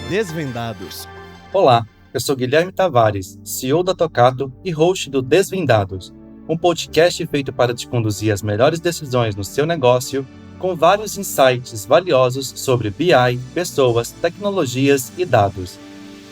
Desvendados. Olá, eu sou Guilherme Tavares, CEO da Tocato e host do Desvendados, um podcast feito para te conduzir às melhores decisões no seu negócio, com vários insights valiosos sobre BI, pessoas, tecnologias e dados.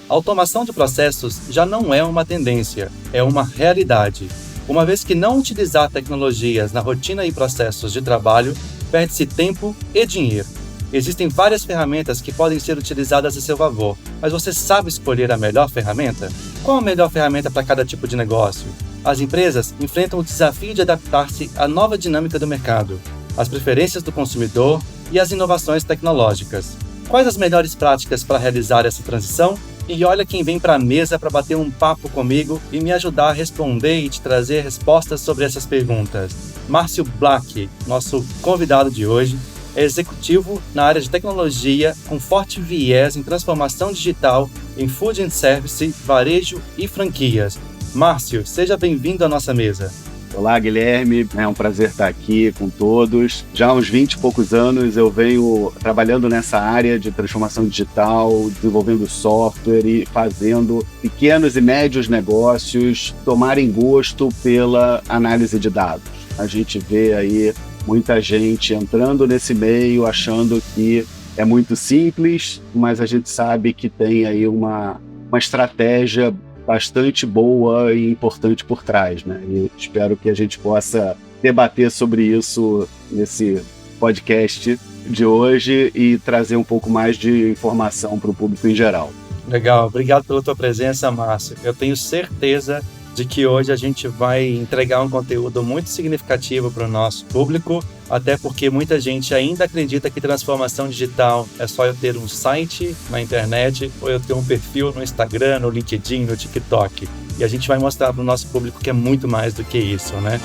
A automação de processos já não é uma tendência, é uma realidade. Uma vez que não utilizar tecnologias na rotina e processos de trabalho, perde-se tempo e dinheiro. Existem várias ferramentas que podem ser utilizadas a seu favor, mas você sabe escolher a melhor ferramenta? Qual a melhor ferramenta para cada tipo de negócio? As empresas enfrentam o desafio de adaptar-se à nova dinâmica do mercado, às preferências do consumidor e às inovações tecnológicas. Quais as melhores práticas para realizar essa transição? E olha quem vem para a mesa para bater um papo comigo e me ajudar a responder e te trazer respostas sobre essas perguntas. Márcio Black, nosso convidado de hoje, é executivo na área de tecnologia com forte viés em transformação digital em food and service, varejo e franquias. Márcio, seja bem-vindo à nossa mesa. Olá, Guilherme. É um prazer estar aqui com todos. Já há uns 20 e poucos anos eu venho trabalhando nessa área de transformação digital, desenvolvendo software e fazendo pequenos e médios negócios tomarem gosto pela análise de dados. A gente vê aí muita gente entrando nesse meio achando que é muito simples, mas a gente sabe que tem aí uma estratégia bastante boa e importante por trás, né? E espero que a gente possa debater sobre isso nesse podcast de hoje e trazer um pouco mais de informação para o público em geral. Legal, obrigado pela tua presença, Márcio. Eu tenho certeza de que hoje a gente vai entregar um conteúdo muito significativo para o nosso público, até porque muita gente ainda acredita que transformação digital é só eu ter um site na internet ou eu ter um perfil no Instagram, no LinkedIn, no TikTok. E a gente vai mostrar para o nosso público que é muito mais do que isso, né?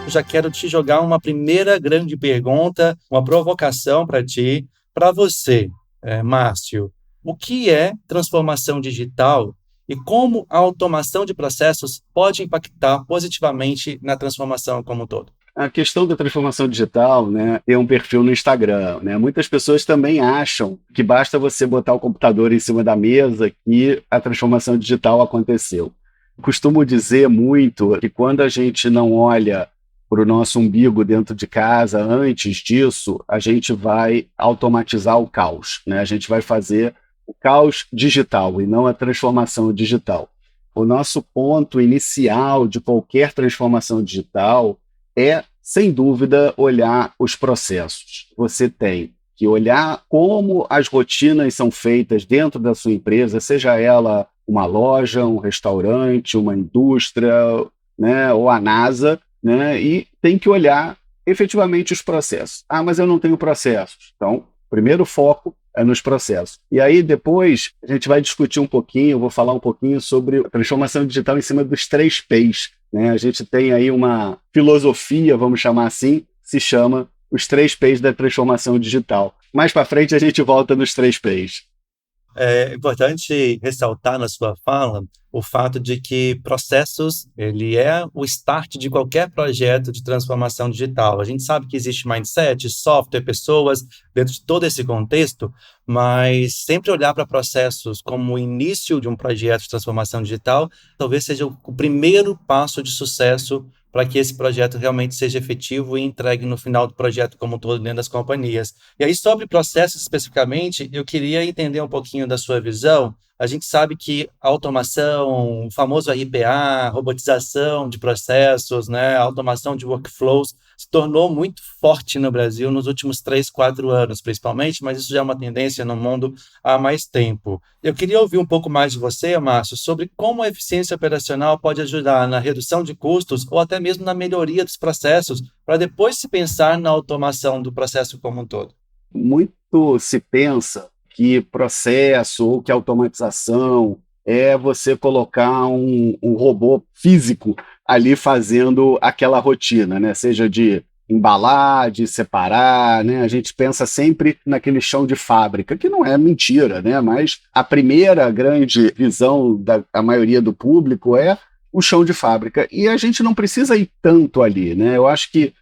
Já quero te jogar uma primeira grande pergunta, uma provocação para ti, para você, Márcio. O que é transformação digital e como a automação de processos pode impactar positivamente na transformação como um todo? A questão da transformação digital, né, é um perfil no Instagram, né? Muitas pessoas também acham que basta você botar o computador em cima da mesa que a transformação digital aconteceu. Costumo dizer muito que quando a gente não olha para o nosso umbigo dentro de casa antes disso, a gente vai automatizar o caos, né? A gente vai fazer o caos digital e não a transformação digital. O nosso ponto inicial de qualquer transformação digital é, sem dúvida, olhar os processos. Você tem que olhar como as rotinas são feitas dentro da sua empresa, seja ela uma loja, um restaurante, uma indústria, né, ou a NASA, né, e tem que olhar efetivamente os processos. Ah, mas eu não tenho processos. Então, primeiro foco é nos processos. E aí depois a gente vai discutir um pouquinho, eu vou falar um pouquinho sobre a transformação digital em cima dos 3 P's. Né? A gente tem aí uma filosofia, vamos chamar assim, se chama os 3 P's da transformação digital. Mais para frente a gente volta nos 3 P's. É importante ressaltar na sua fala o fato de que processos, ele é o start de qualquer projeto de transformação digital. A gente sabe que existe mindset, software, pessoas, dentro de todo esse contexto, mas sempre olhar para processos como o início de um projeto de transformação digital, talvez seja o primeiro passo de sucesso para que esse projeto realmente seja efetivo e entregue no final do projeto como um todo dentro das companhias. E aí, sobre processos especificamente, eu queria entender um pouquinho da sua visão. A gente sabe que a automação, o famoso RPA, robotização de processos, né, a automação de workflows, se tornou muito forte no Brasil nos últimos 3, 4 anos, principalmente, mas isso já é uma tendência no mundo há mais tempo. Eu queria ouvir um pouco mais de você, Márcio, sobre como a eficiência operacional pode ajudar na redução de custos ou até mesmo na melhoria dos processos, para depois se pensar na automação do processo como um todo. Muito se pensa que processo ou que automatização é você colocar um robô físico ali fazendo aquela rotina, né? Seja de embalar, de separar, né? A gente pensa sempre naquele chão de fábrica, que não é mentira, né? Mas a primeira grande visão da maioria do público é o chão de fábrica. E a gente não precisa ir tanto ali, né? Eu acho que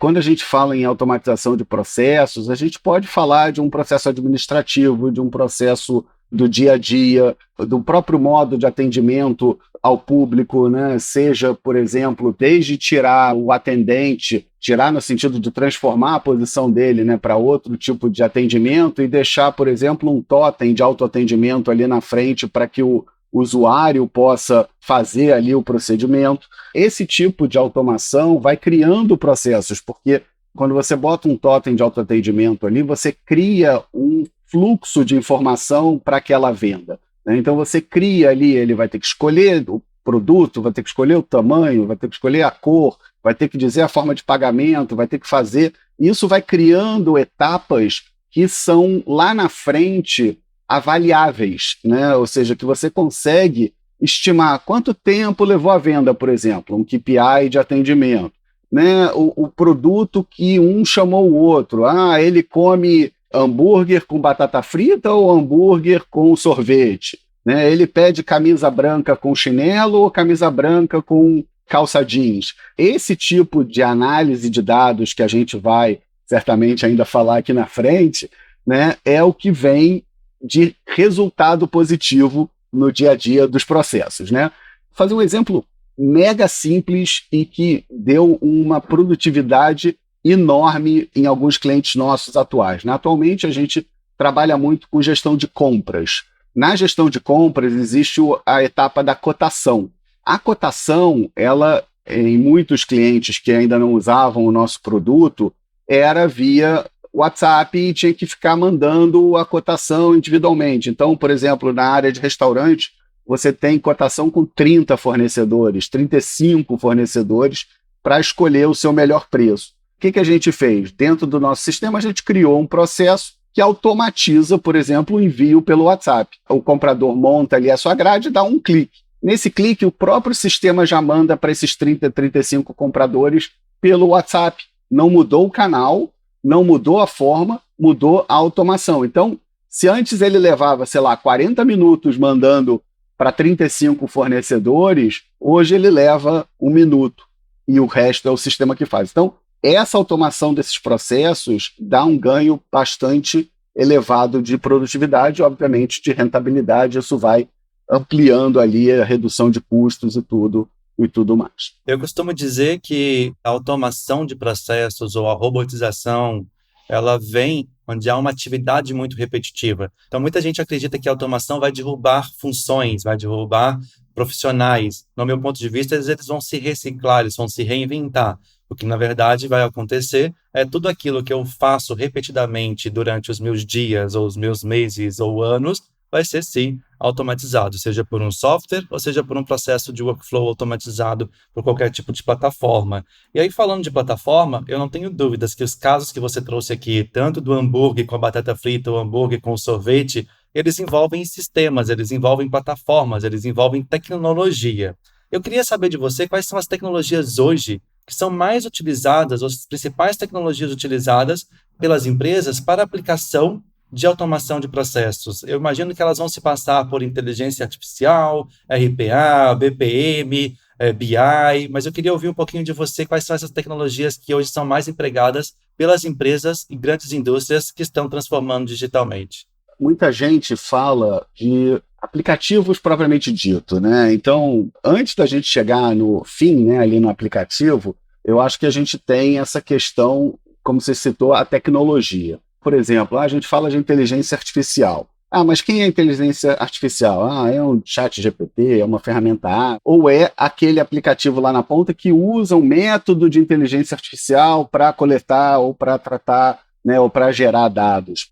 quando a gente fala em automatização de processos, a gente pode falar de um processo administrativo, de um processo do dia a dia, do próprio modo de atendimento ao público, né? Seja, por exemplo, desde tirar o atendente, tirar no sentido de transformar a posição dele, né, para outro tipo de atendimento e deixar, por exemplo, um totem de autoatendimento ali na frente para que o usuário possa fazer ali o procedimento. Esse tipo de automação vai criando processos, porque quando você bota um totem de autoatendimento ali, você cria um fluxo de informação para aquela venda, né? Então você cria ali, ele vai ter que escolher o produto, vai ter que escolher o tamanho, vai ter que escolher a cor, vai ter que dizer a forma de pagamento, vai ter que fazer. Isso vai criando etapas que são lá na frente avaliáveis, né? Ou seja, que você consegue estimar quanto tempo levou a venda, por exemplo, um KPI de atendimento, né? O produto que um chamou o outro. Ele come hambúrguer com batata frita ou hambúrguer com sorvete, né? Ele pede camisa branca com chinelo ou camisa branca com calça jeans. Esse tipo de análise de dados que a gente vai certamente ainda falar aqui na frente, né, é o que vem de resultado positivo no dia a dia dos processos, né? Vou fazer um exemplo mega simples e que deu uma produtividade enorme em alguns clientes nossos atuais, né? Atualmente a gente trabalha muito com gestão de compras. Na gestão de compras existe a etapa da cotação. A cotação, ela, em muitos clientes que ainda não usavam o nosso produto, era via WhatsApp e tinha que ficar mandando a cotação individualmente. Então, por exemplo, na área de restaurante, você tem cotação com 30 fornecedores, 35 fornecedores para escolher o seu melhor preço. O que a gente fez? Dentro do nosso sistema, a gente criou um processo que automatiza, por exemplo, o envio pelo WhatsApp. O comprador monta ali a sua grade e dá um clique. Nesse clique, o próprio sistema já manda para esses 30, 35 compradores pelo WhatsApp. Não mudou o canal, não mudou a forma, mudou a automação. Então, se antes ele levava, 40 minutos mandando para 35 fornecedores, hoje ele leva 1 minuto e o resto é o sistema que faz. Então, essa automação desses processos dá um ganho bastante elevado de produtividade, obviamente de rentabilidade. Isso vai ampliando ali a redução de custos e tudo mais. Eu costumo dizer que a automação de processos ou a robotização, ela vem onde há uma atividade muito repetitiva. Então, muita gente acredita que a automação vai derrubar funções, vai derrubar profissionais. No meu ponto de vista, eles vão se reciclar, eles vão se reinventar. O que, na verdade, vai acontecer é tudo aquilo que eu faço repetidamente durante os meus dias, ou os meus meses, ou anos, vai ser, sim, automatizado, seja por um software, ou seja por um processo de workflow automatizado por qualquer tipo de plataforma. E aí, falando de plataforma, eu não tenho dúvidas que os casos que você trouxe aqui, tanto do hambúrguer com a batata frita, ou hambúrguer com o sorvete, eles envolvem sistemas, eles envolvem plataformas, eles envolvem tecnologia. Eu queria saber de você quais são as tecnologias hoje que são mais utilizadas, ou as principais tecnologias utilizadas pelas empresas para aplicação de automação de processos. Eu imagino que elas vão se passar por inteligência artificial, RPA, BPM, BI, mas eu queria ouvir um pouquinho de você quais são essas tecnologias que hoje são mais empregadas pelas empresas e grandes indústrias que estão transformando digitalmente. Muita gente fala de aplicativos propriamente dito, né? Então, antes da gente chegar no fim, né, ali no aplicativo, eu acho que a gente tem essa questão, como você citou, a tecnologia. Por exemplo, a gente fala de inteligência artificial. Mas quem é inteligência artificial? É um chat GPT, é uma ferramenta A, ou é aquele aplicativo lá na ponta que usa um método de inteligência artificial para coletar ou para tratar, né, ou para gerar dados.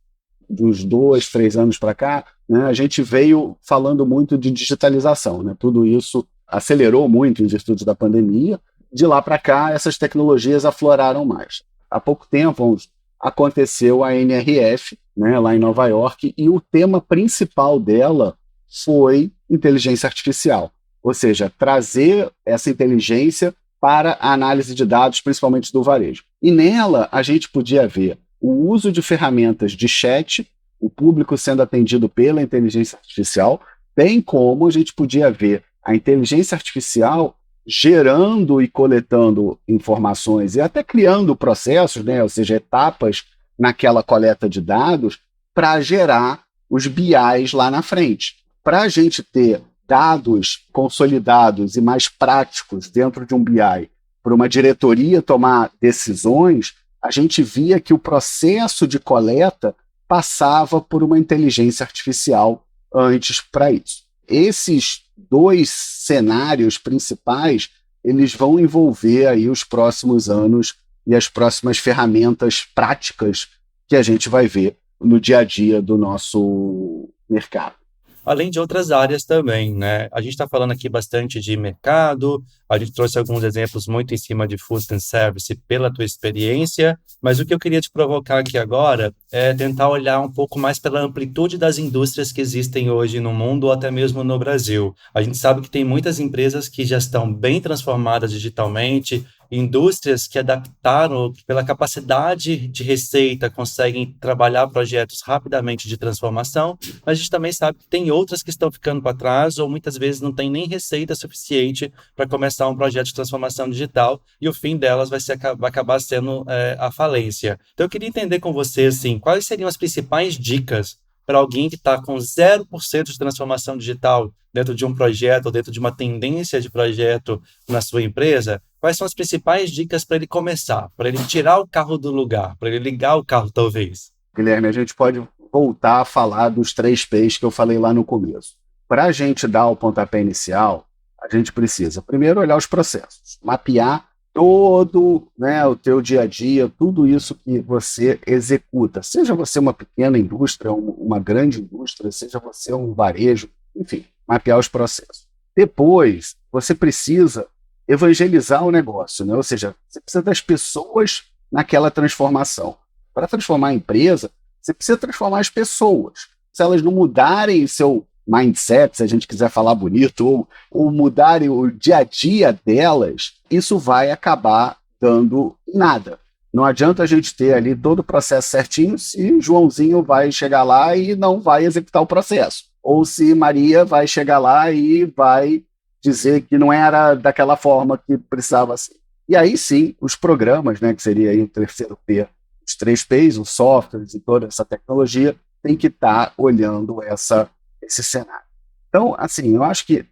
Dos 2, 3 anos para cá, né, a gente veio falando muito de digitalização, né? Tudo isso acelerou muito em virtude da pandemia. De lá para cá, essas tecnologias afloraram mais. Há pouco tempo aconteceu a NRF, né, lá em Nova York, e o tema principal dela foi inteligência artificial, ou seja, trazer essa inteligência para a análise de dados, principalmente do varejo. E nela a gente podia ver o uso de ferramentas de chat, o público sendo atendido pela inteligência artificial, bem como a gente podia ver a inteligência artificial gerando e coletando informações e até criando processos, né, ou seja, etapas naquela coleta de dados para gerar os BIs lá na frente. Para a gente ter dados consolidados e mais práticos dentro de um BI, para uma diretoria tomar decisões, a gente via que o processo de coleta passava por uma inteligência artificial antes para isso. Esses dois cenários principais, eles vão envolver aí os próximos anos e as próximas ferramentas práticas que a gente vai ver no dia a dia do nosso mercado. Além de outras áreas também, né? A gente está falando aqui bastante de mercado, a gente trouxe alguns exemplos muito em cima de food and service pela tua experiência, mas o que eu queria te provocar aqui agora é tentar olhar um pouco mais pela amplitude das indústrias que existem hoje no mundo ou até mesmo no Brasil. A gente sabe que tem muitas empresas que já estão bem transformadas digitalmente, indústrias que adaptaram pela capacidade de receita, conseguem trabalhar projetos rapidamente de transformação, mas a gente também sabe que tem outras que estão ficando para trás ou muitas vezes não tem nem receita suficiente para começar um projeto de transformação digital e o fim delas vai acabar sendo a falência. Então eu queria entender com você, assim, quais seriam as principais dicas para alguém que está com 0% de transformação digital dentro de um projeto ou dentro de uma tendência de projeto na sua empresa. Quais são as principais dicas para ele começar, para ele tirar o carro do lugar, para ele ligar o carro, talvez? Guilherme, a gente pode voltar a falar dos 3 P's que eu falei lá no começo. Para a gente dar o pontapé inicial, a gente precisa primeiro olhar os processos, mapear todo, né, o teu dia a dia, tudo isso que você executa, seja você uma pequena indústria, uma grande indústria, seja você um varejo, enfim, mapear os processos. Depois, você precisa evangelizar o negócio, né? Ou seja, você precisa das pessoas naquela transformação. Para transformar a empresa, você precisa transformar as pessoas. Se elas não mudarem seu mindset, se a gente quiser falar bonito, ou mudarem o dia a dia delas, isso vai acabar dando nada. Não adianta a gente ter ali todo o processo certinho se Joãozinho vai chegar lá e não vai executar o processo. Ou se Maria vai chegar lá e vai dizer que não era daquela forma que precisava ser. E aí sim, os programas, né, que seria aí o terceiro P, os 3 P's, os softwares e toda essa tecnologia, tem que estar olhando esse cenário. Então, assim, eu acho que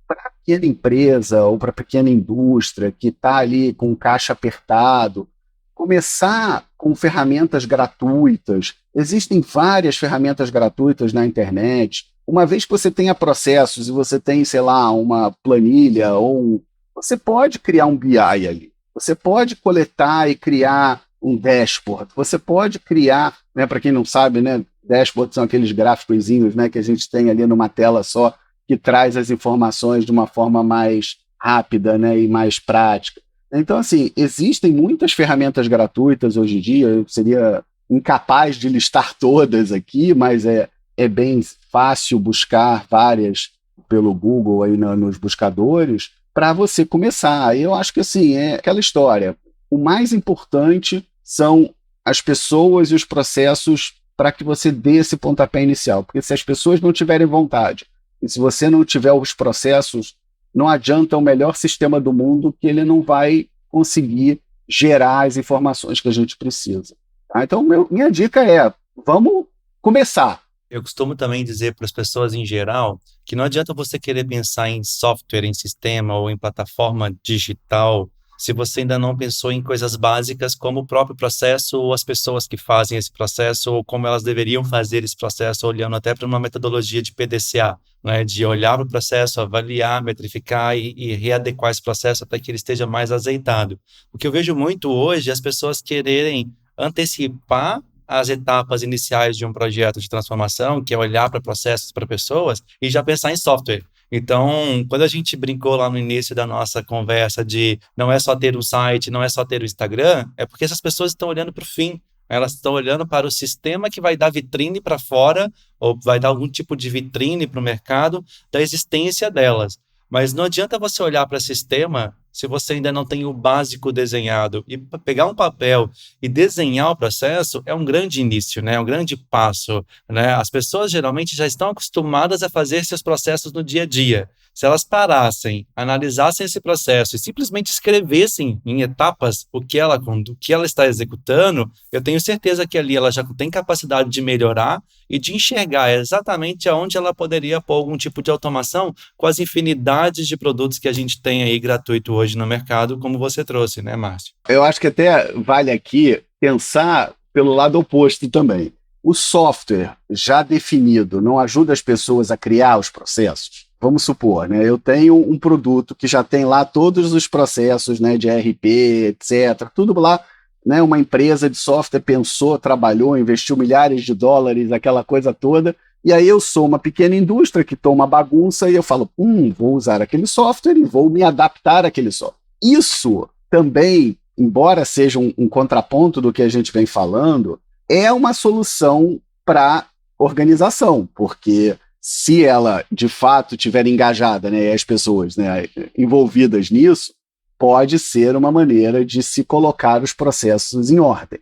para pequena empresa ou para pequena indústria que está ali com o caixa apertado, começar com ferramentas gratuitas. Existem várias ferramentas gratuitas na internet. Uma vez que você tenha processos e você tem, sei lá, uma planilha, você pode criar um BI ali. Você pode coletar e criar um dashboard. Você pode criar, né, para quem não sabe, né, dashboard são aqueles gráficozinhos, né, que a gente tem ali numa tela só, que traz as informações de uma forma mais rápida, né, e mais prática. Então, assim, existem muitas ferramentas gratuitas hoje em dia, eu seria incapaz de listar todas aqui, mas é bem fácil buscar várias pelo Google aí nos buscadores para você começar. Aí eu acho que, assim, é aquela história. O mais importante são as pessoas e os processos para que você dê esse pontapé inicial. Porque se as pessoas não tiverem vontade e se você não tiver os processos, não adianta o melhor sistema do mundo que ele não vai conseguir gerar as informações que a gente precisa. Tá? Então, minha dica é, vamos começar. Eu costumo também dizer para as pessoas em geral que não adianta você querer pensar em software, em sistema ou em plataforma digital se você ainda não pensou em coisas básicas como o próprio processo ou as pessoas que fazem esse processo ou como elas deveriam fazer esse processo, olhando até para uma metodologia de PDCA, né, de olhar para o processo, avaliar, metrificar e readequar esse processo até que ele esteja mais azeitado. O que eu vejo muito hoje é as pessoas quererem antecipar as etapas iniciais de um projeto de transformação, que é olhar para processos, para pessoas, e já pensar em software. Então, quando a gente brincou lá no início da nossa conversa de não é só ter um site, não é só ter o Instagram, é porque essas pessoas estão olhando para o fim. Elas estão olhando para o sistema que vai dar vitrine para fora, ou vai dar algum tipo de vitrine para o mercado da existência delas. Mas não adianta você olhar para o sistema se você ainda não tem o básico desenhado. E pegar um papel e desenhar o processo é um grande início, né? É um grande passo, né? As pessoas geralmente já estão acostumadas a fazer seus processos no dia a dia. Se elas parassem, analisassem esse processo e simplesmente escrevessem em etapas o que ela está executando, eu tenho certeza que ali ela já tem capacidade de melhorar e de enxergar exatamente aonde ela poderia pôr algum tipo de automação com as infinidades de produtos que a gente tem aí gratuito hoje no mercado, como você trouxe, né, Márcio? Eu acho que até vale aqui pensar pelo lado oposto também. O software já definido não ajuda as pessoas a criar os processos? Vamos supor, né? Eu tenho um produto que já tem lá todos os processos, né, de ERP, etc. Tudo lá, né? Uma empresa de software pensou, trabalhou, investiu milhares de dólares, aquela coisa toda. E aí eu sou uma pequena indústria que estou uma bagunça e eu falo, vou usar aquele software e vou me adaptar àquele software. Isso também, embora seja um contraponto do que a gente vem falando, é uma solução para organização, porque se ela, de fato, estiver engajada, né, e as pessoas, né, envolvidas nisso, pode ser uma maneira de se colocar os processos em ordem.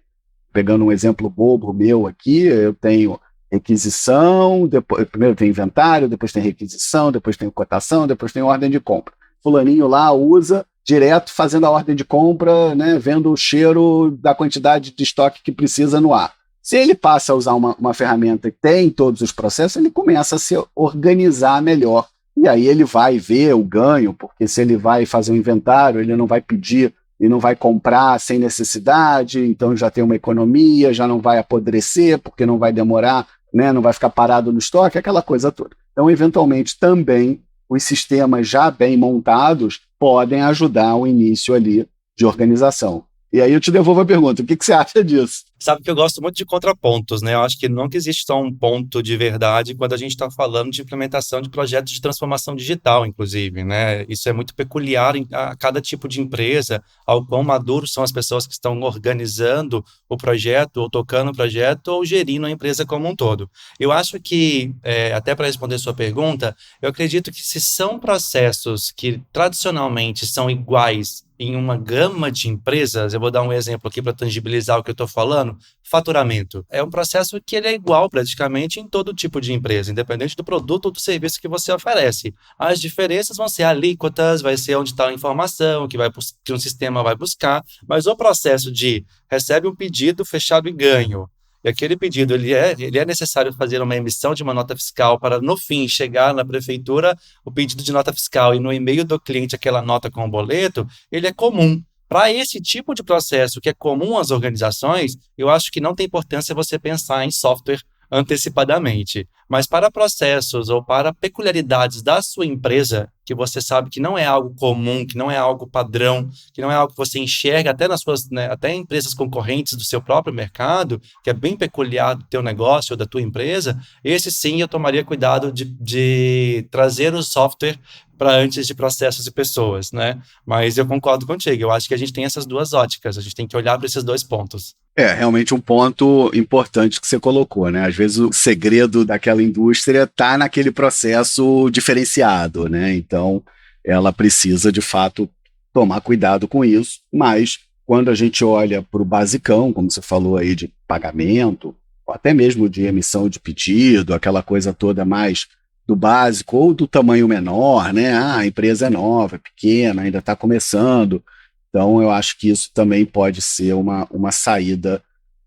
Pegando um exemplo bobo meu aqui, eu tenho requisição, primeiro tem inventário, depois tem requisição, depois tem cotação, depois tem ordem de compra. Fulaninho lá usa direto fazendo a ordem de compra, né, vendo o cheiro da quantidade de estoque que precisa no ar. Se ele passa a usar uma ferramenta que tem todos os processos, ele começa a se organizar melhor. E aí ele vai ver o ganho, porque se ele vai fazer um inventário, ele não vai pedir e não vai comprar sem necessidade, então já tem uma economia, já não vai apodrecer, porque não vai demorar, né, não vai ficar parado no estoque, aquela coisa toda. Então, eventualmente, também os sistemas já bem montados podem ajudar o início ali de organização. E aí eu te devolvo a pergunta, o que você acha disso? Sabe que eu gosto muito de contrapontos, né? Eu acho que nunca existe só um ponto de verdade quando a gente está falando de implementação de projetos de transformação digital, inclusive, né? Isso é muito peculiar a cada tipo de empresa, ao quão maduros são as pessoas que estão organizando o projeto, ou tocando o projeto, ou gerindo a empresa como um todo. Eu acho que, até para responder sua pergunta, eu acredito que se são processos que tradicionalmente são iguais em uma gama de empresas, eu vou dar um exemplo aqui para tangibilizar o que eu estou falando. Faturamento. É um processo que ele é igual praticamente em todo tipo de empresa, independente do produto ou do serviço que você oferece. As diferenças vão ser alíquotas, vai ser onde está a informação que um sistema vai buscar, mas o processo de recebe um pedido, fechado e ganho. E aquele pedido, ele é necessário fazer uma emissão de uma nota fiscal para, no fim, chegar na prefeitura o pedido de nota fiscal e no e-mail do cliente aquela nota com o boleto, ele é comum. Para esse tipo de processo que é comum às organizações, eu acho que não tem importância você pensar em software antecipadamente. Mas para processos ou para peculiaridades da sua empresa, que você sabe que não é algo comum, que não é algo padrão, que não é algo que você enxerga até nas suas, né, até em empresas concorrentes do seu próprio mercado, que é bem peculiar do teu negócio ou da tua empresa, esse sim eu tomaria cuidado de trazer o software para antes de processos e pessoas, né? Mas eu concordo contigo, eu acho que a gente tem essas duas óticas, a gente tem que olhar para esses dois pontos. É, realmente um ponto importante que você colocou, né? Às vezes o segredo daquela indústria está naquele processo diferenciado, né? Então, ela precisa, de fato, tomar cuidado com isso, mas quando a gente olha para o basicão, como você falou aí de pagamento, ou até mesmo de emissão de pedido, aquela coisa toda mais do básico ou do tamanho menor, né? Ah, a empresa é nova, é pequena, ainda está começando. Então, eu acho que isso também pode ser uma saída,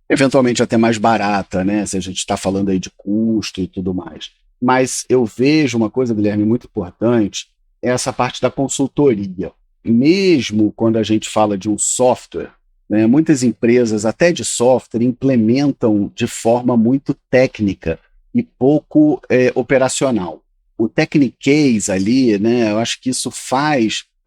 eventualmente até mais barata, né? Se a gente está falando aí de custo e tudo mais. Mas eu vejo uma coisa, Guilherme, muito importante, é essa parte da consultoria. Mesmo quando a gente fala de um software, né, muitas empresas, até de software, implementam de forma muito técnica e pouco operacional. O Technicase ali, né, eu acho que isso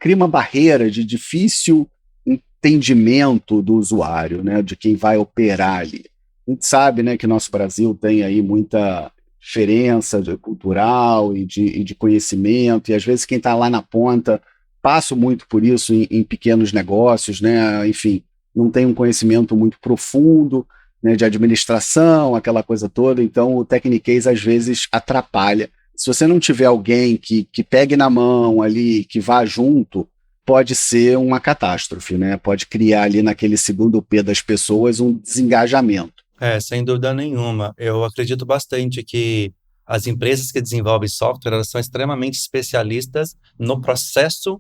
cria uma barreira de difícil entendimento do usuário, né, de quem vai operar ali. A gente sabe, né, que nosso Brasil tem aí muita diferença cultural e de conhecimento, e às vezes quem está lá na ponta passa muito por isso em pequenos negócios, né, enfim, não tem um conhecimento muito profundo, né, de administração, aquela coisa toda, então o Technicase às vezes atrapalha. Se você não tiver alguém que pegue na mão ali, que vá junto, pode ser uma catástrofe, né? Pode criar ali naquele segundo P das pessoas um desengajamento. Sem dúvida nenhuma. Eu acredito bastante que as empresas que desenvolvem software, elas são extremamente especialistas no processo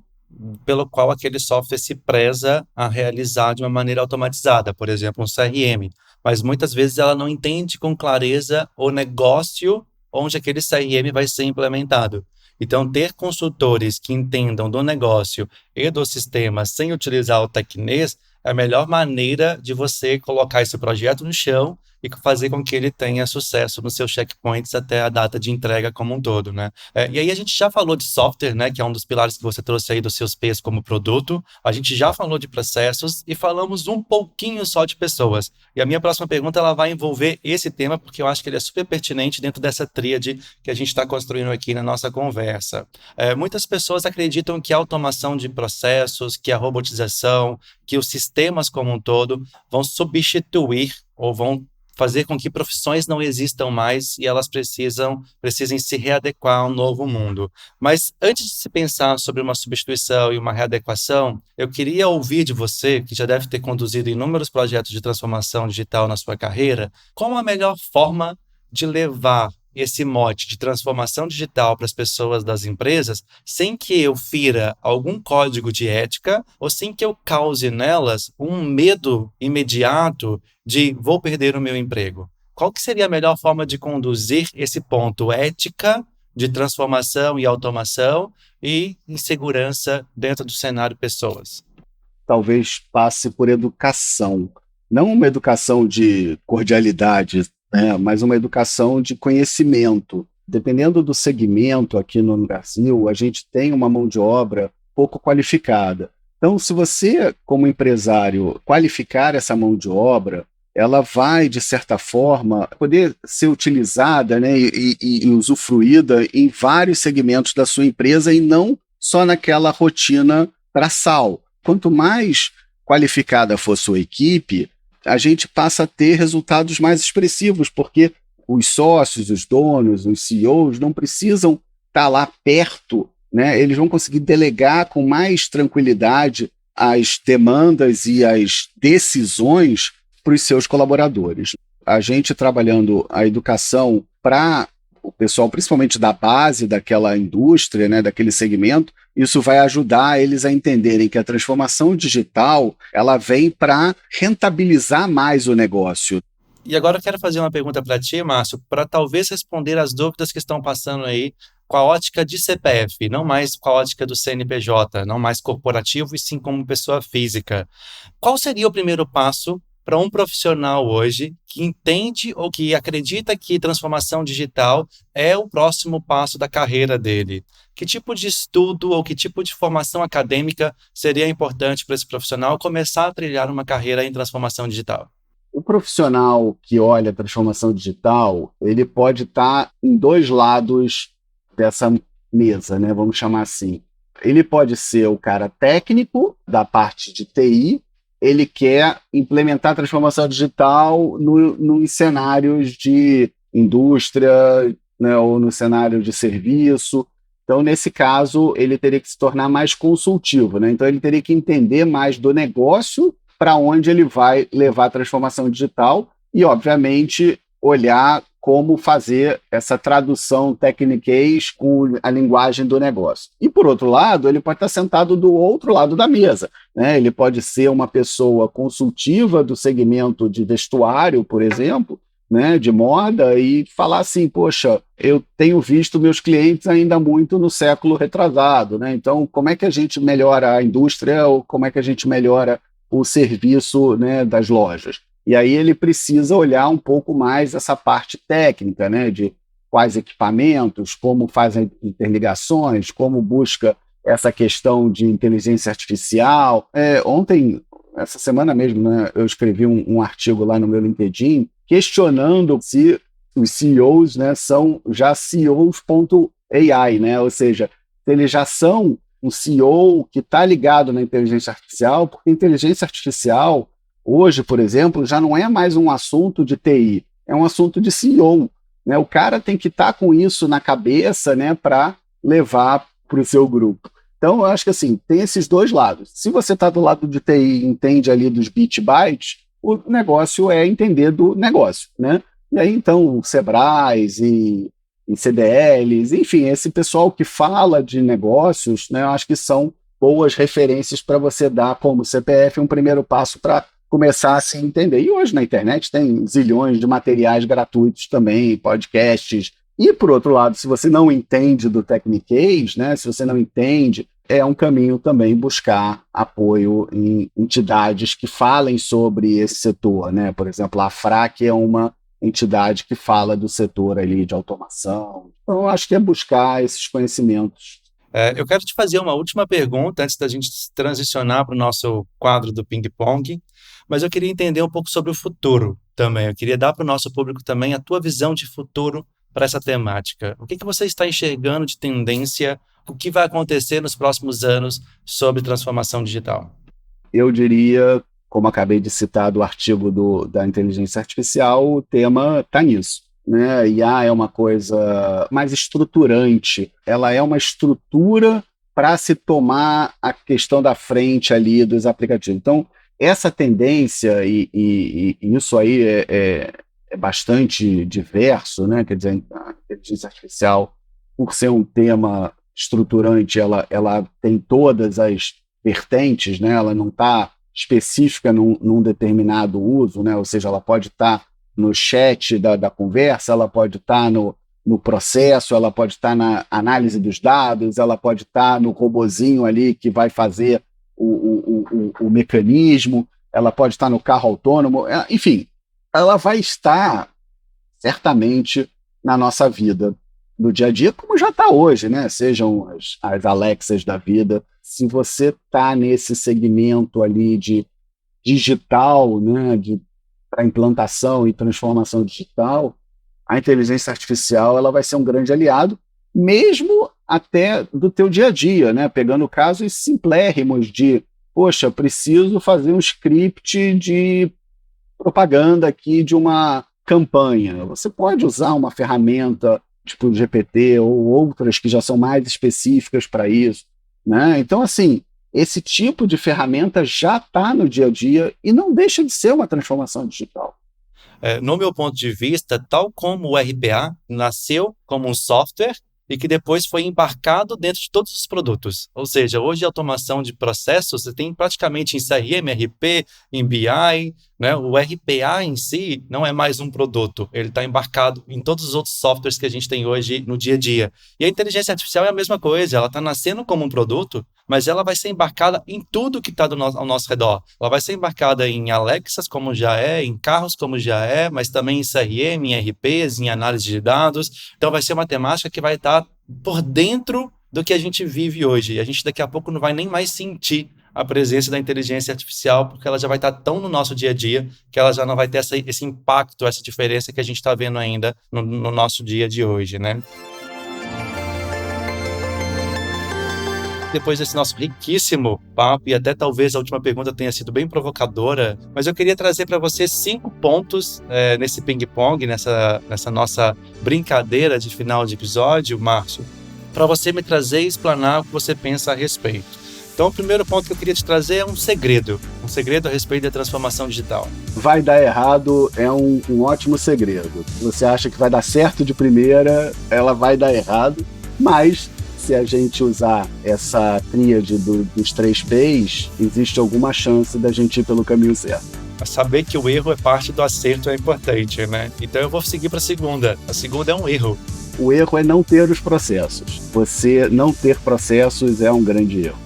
pelo qual aquele software se preza a realizar de uma maneira automatizada, por exemplo, um CRM. Mas muitas vezes ela não entende com clareza o negócio onde aquele CRM vai ser implementado. Então, ter consultores que entendam do negócio e do sistema sem utilizar o tecnês é a melhor maneira de você colocar esse projeto no chão e fazer com que ele tenha sucesso nos seus checkpoints até a data de entrega como um todo, né? E aí a gente já falou de software, né, que é um dos pilares que você trouxe aí dos seus P's como produto. A gente já falou de processos e falamos um pouquinho só de pessoas. E a minha próxima pergunta, ela vai envolver esse tema, porque eu acho que ele é super pertinente dentro dessa tríade que a gente está construindo aqui na nossa conversa. Muitas pessoas acreditam que a automação de processos, que a robotização, que os sistemas como um todo vão substituir ou vão fazer com que profissões não existam mais e elas precisem se readequar a um novo mundo. Mas antes de se pensar sobre uma substituição e uma readequação, eu queria ouvir de você, que já deve ter conduzido inúmeros projetos de transformação digital na sua carreira, qual a melhor forma de levar esse mote de transformação digital para as pessoas das empresas sem que eu fira algum código de ética ou sem que eu cause nelas um medo imediato de vou perder o meu emprego. Qual que seria a melhor forma de conduzir esse ponto ética de transformação e automação e insegurança dentro do cenário pessoas? Talvez passe por educação. Não uma educação de cordialidade, né, mas uma educação de conhecimento. Dependendo do segmento aqui no Brasil, a gente tem uma mão de obra pouco qualificada. Então, se você, como empresário, qualificar essa mão de obra, ela vai, de certa forma, poder ser utilizada, né, e usufruída em vários segmentos da sua empresa e não só naquela rotina braçal. Quanto mais qualificada for sua equipe, a gente passa a ter resultados mais expressivos, porque os sócios, os donos, os CEOs não precisam estar lá perto, né? Eles vão conseguir delegar com mais tranquilidade as demandas e as decisões para os seus colaboradores. A gente trabalhando a educação para o pessoal, principalmente da base daquela indústria, né, daquele segmento, isso vai ajudar eles a entenderem que a transformação digital ela vem para rentabilizar mais o negócio. E agora eu quero fazer uma pergunta para ti, Márcio, para talvez responder as dúvidas que estão passando aí com a ótica de CPF, não mais com a ótica do CNPJ, não mais corporativo e sim como pessoa física. Qual seria o primeiro passo para um profissional hoje que entende ou que acredita que transformação digital é o próximo passo da carreira dele? Que tipo de estudo ou que tipo de formação acadêmica seria importante para esse profissional começar a trilhar uma carreira em transformação digital? O profissional que olha a transformação digital, ele pode estar em dois lados dessa mesa, né? Vamos chamar assim. Ele pode ser o cara técnico da parte de TI, ele quer implementar a transformação digital nos cenários de indústria, né, ou no cenário de serviço. Então, nesse caso, ele teria que se tornar mais consultivo, né? Então, ele teria que entender mais do negócio para onde ele vai levar a transformação digital e, obviamente, olhar como fazer essa tradução tecniquez com a linguagem do negócio. E, por outro lado, ele pode estar sentado do outro lado da mesa, né? Ele pode ser uma pessoa consultiva do segmento de vestuário, por exemplo, né, de moda, e falar assim, poxa, eu tenho visto meus clientes ainda muito no século retrasado, né? Então, como é que a gente melhora a indústria ou como é que a gente melhora o serviço, né, das lojas? E aí ele precisa olhar um pouco mais essa parte técnica, né, de quais equipamentos, como faz as interligações, como busca essa questão de inteligência artificial. Ontem, essa semana mesmo, né, eu escrevi um artigo lá no meu LinkedIn questionando se os CEOs, né, são já CEOs.ai, né, ou seja, eles já são um CEO que está ligado na inteligência artificial, porque a inteligência artificial hoje, por exemplo, já não é mais um assunto de TI, é um assunto de CEO. Né? O cara tem que estar com isso na cabeça, né, para levar para o seu grupo. Então, eu acho que assim, tem esses dois lados. Se você está do lado de TI e entende ali dos bit bytes, o negócio é entender do negócio, né? E aí, então, Sebrais e CDLs, enfim, esse pessoal que fala de negócios, né, eu acho que são boas referências para você dar como CPF um primeiro passo para começar a se entender. E hoje na internet tem zilhões de materiais gratuitos também, podcasts. E, por outro lado, se você não entende do Techniquez, né, se você não entende, é um caminho também buscar apoio em entidades que falem sobre esse setor, né? Por exemplo, a FRAC é uma entidade que fala do setor ali de automação. Então, eu acho que é buscar esses conhecimentos. Eu quero te fazer uma última pergunta antes da gente transicionar para o nosso quadro do ping-pong, mas eu queria entender um pouco sobre o futuro também. Eu queria dar para o nosso público também a tua visão de futuro para essa temática. O que você está enxergando de tendência? O que vai acontecer nos próximos anos sobre transformação digital? Eu diria, como acabei de citar do artigo da inteligência artificial, o tema está nisso. Né? IA é uma coisa mais estruturante, ela é uma estrutura para se tomar a questão da frente ali dos aplicativos. Então, essa tendência, e isso aí é bastante diverso, né? Quer dizer, a inteligência artificial, por ser um tema estruturante, ela tem todas as vertentes, né? Ela não está específica num determinado uso, né? Ou seja, ela pode estar no chat da conversa, ela pode estar no processo, ela pode estar na análise dos dados, ela pode estar no robozinho ali que vai fazer o mecanismo, ela pode estar no carro autônomo, enfim, ela vai estar certamente na nossa vida no dia a dia, como já está hoje, né? Sejam as Alexas da vida. Se você está nesse segmento ali de digital, né, para implantação e transformação digital, a inteligência artificial ela vai ser um grande aliado, mesmo até do teu dia a dia, né? Pegando casos simplérrimos de, poxa, preciso fazer um script de propaganda aqui de uma campanha. Você pode usar uma ferramenta tipo o GPT ou outras que já são mais específicas para isso, né? Então, assim, esse tipo de ferramenta já está no dia a dia e não deixa de ser uma transformação digital. No meu ponto de vista, tal como o RPA nasceu como um software e que depois foi embarcado dentro de todos os produtos. Ou seja, hoje a automação de processos você tem praticamente em CRM, RP, em BI, né? O RPA em si não é mais um produto, ele está embarcado em todos os outros softwares que a gente tem hoje no dia a dia. E a inteligência artificial é a mesma coisa, ela está nascendo como um produto, mas ela vai ser embarcada em tudo que está ao nosso redor. Ela vai ser embarcada em Alexas, como já é, em carros, como já é, mas também em CRM, em RPs, em análise de dados. Então vai ser uma temática que vai estar por dentro do que a gente vive hoje. E a gente daqui a pouco não vai nem mais sentir a presença da inteligência artificial, porque ela já vai estar tão no nosso dia a dia que ela já não vai ter esse impacto, essa diferença que a gente está vendo ainda no nosso dia de hoje, né? Depois desse nosso riquíssimo papo, e até talvez a última pergunta tenha sido bem provocadora, mas eu queria trazer para você 5 pontos nesse ping-pong, nessa nossa brincadeira de final de episódio, Márcio, para você me trazer e explanar o que você pensa a respeito. Então, o primeiro ponto que eu queria te trazer é um segredo a respeito da transformação digital. Vai dar errado é um ótimo segredo. Você acha que vai dar certo de primeira, ela vai dar errado, mas se a gente usar essa tríade dos 3 P's, existe alguma chance da gente ir pelo caminho certo. Saber que o erro é parte do acerto é importante, né? Então eu vou seguir para a segunda. A segunda é um erro. O erro é não ter os processos. Você não ter processos é um grande erro.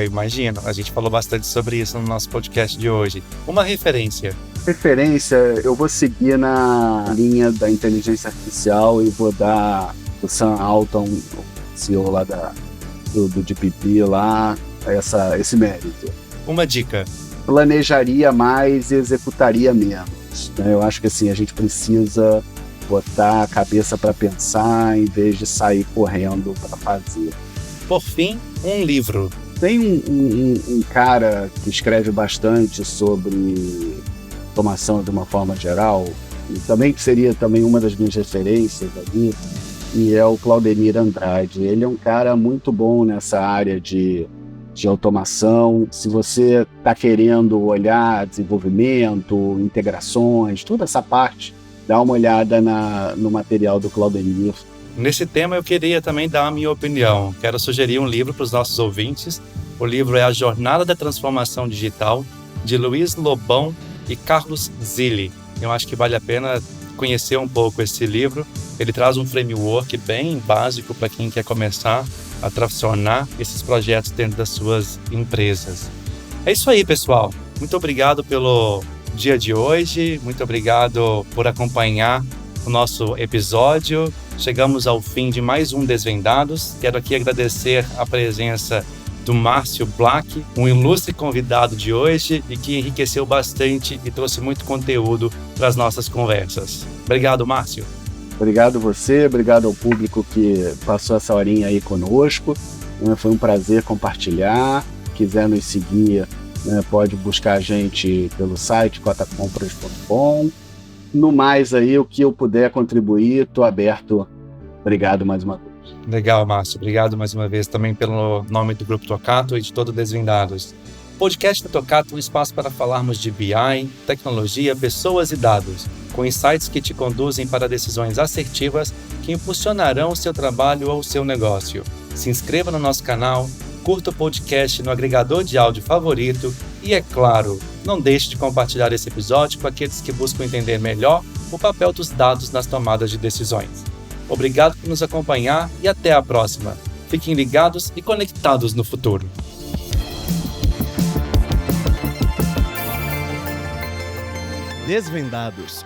Imagino. A gente falou bastante sobre isso no nosso podcast de hoje. Uma referência. Eu vou seguir na linha da inteligência artificial e vou dar o Sam Altman, CEO lá do DPP lá, esse mérito. Uma dica. Planejaria mais e executaria menos. Eu acho que assim, a gente precisa botar a cabeça para pensar em vez de sair correndo para fazer. Por fim, um livro. Tem um cara que escreve bastante sobre automação de uma forma geral, e também que seria também uma das minhas referências ali, e é o Claudemir Andrade. Ele é um cara muito bom nessa área de automação. Se você está querendo olhar desenvolvimento, integrações, toda essa parte, dá uma olhada no material do Claudemir. Nesse tema eu queria também dar a minha opinião. Quero sugerir um livro para os nossos ouvintes. O livro é A Jornada da Transformação Digital, de Luiz Lobão e Carlos Zilli. Eu acho que vale a pena conhecer um pouco esse livro. Ele traz um framework bem básico para quem quer começar a tracionar esses projetos dentro das suas empresas. É isso aí, pessoal. Muito obrigado pelo dia de hoje. Muito obrigado por acompanhar o nosso episódio. Chegamos ao fim de mais um Desvendados. Quero aqui agradecer a presença do Márcio Black, um ilustre convidado de hoje e que enriqueceu bastante e trouxe muito conteúdo para as nossas conversas. Obrigado, Márcio. Obrigado você, obrigado ao público que passou essa horinha aí conosco. Foi um prazer compartilhar. Quiser nos seguir, pode buscar a gente pelo site cotacompras.com. No mais aí, o que eu puder contribuir, estou aberto. Obrigado mais uma vez. Legal, Márcio. Obrigado mais uma vez também pelo nome do Grupo Tocato e de todo Desvendados. O podcast da Tocato é um espaço para falarmos de BI, tecnologia, pessoas e dados, com insights que te conduzem para decisões assertivas que impulsionarão o seu trabalho ou o seu negócio. Se inscreva no nosso canal, curta o podcast no agregador de áudio favorito e, é claro, não deixe de compartilhar esse episódio com aqueles que buscam entender melhor o papel dos dados nas tomadas de decisões. Obrigado por nos acompanhar e até a próxima. Fiquem ligados e conectados no futuro. Desvendados.